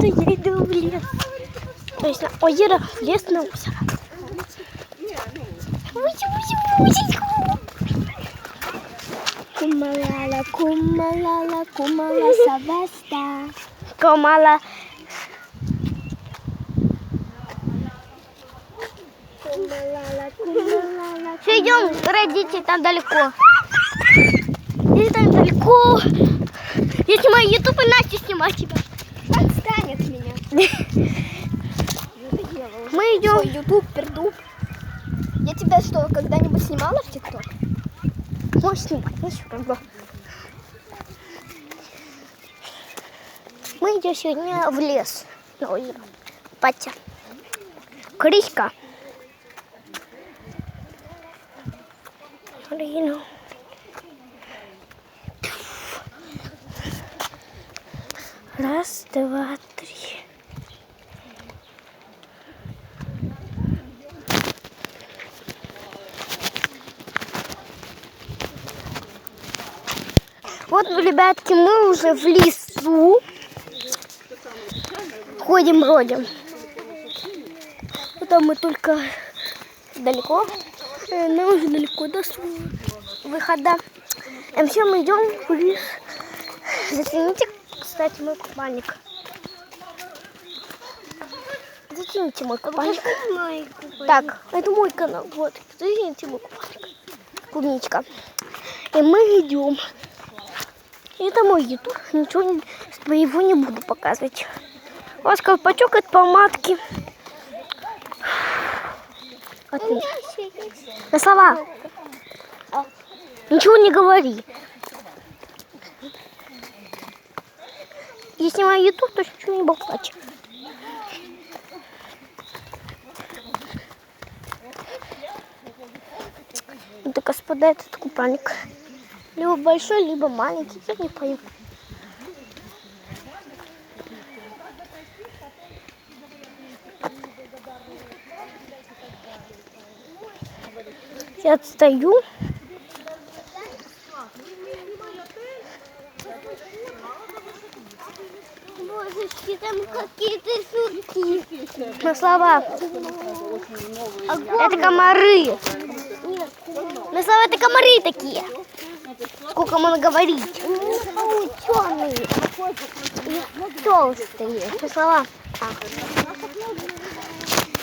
что я иду в лес. То есть на озеро, в лес на озеро. Кумалала, кумалала, кумала саваста. Кумала. Все, идем, родители, там далеко. И там далеко. Я снимаю YouTube и Настя снимать тебя. Отстань от меня. Мы идем. Свой YouTube, пердуб. Я тебя что, когда-нибудь снимала в ТикТок? Можешь снимать, ну все равно. Мы идем сегодня в лес на озеро. Батя. Кричка. Раз, два, три. Вот, ребятки, мы уже в лесу. Ходим, бродим. Потом мы только далеко. Нам уже далеко до выхода. Все, мы идем в лес. Зацените, кстати, мой купальник. Зацените мой купальник. Так, это мой канал. Вот, зацените мой купальник. Клубничка. И мы идем. Это мой YouTube. Ничего своего не буду показывать. У вас колпачок от помадки. На слова. Ничего не говори. Если снимаю YouTube, то ничего не болтать. Это, господа, этот купальник. Либо большой, либо маленький. Я не пойму. Я отстаю. Божечки, там какие-то сурки. На слова. Это комары. На слова это комары такие. Сколько можно говорить? Ученые. Толстые. На слова.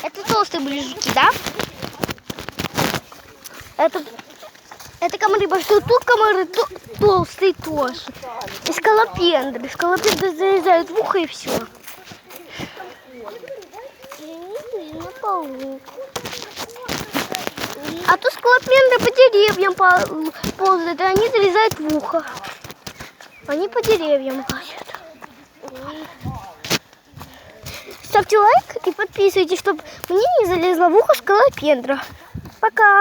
Это толстые были жуки, да? Это комары большие, тут комары толстые тоже. И скалопендры. Скалопендры залезают в ухо и все. А тут скалопендры по деревьям ползают, и они залезают в ухо. Они по деревьям лазят. Ставьте лайк и подписывайтесь, чтобы мне не залезла в ухо скалопендра. Пока!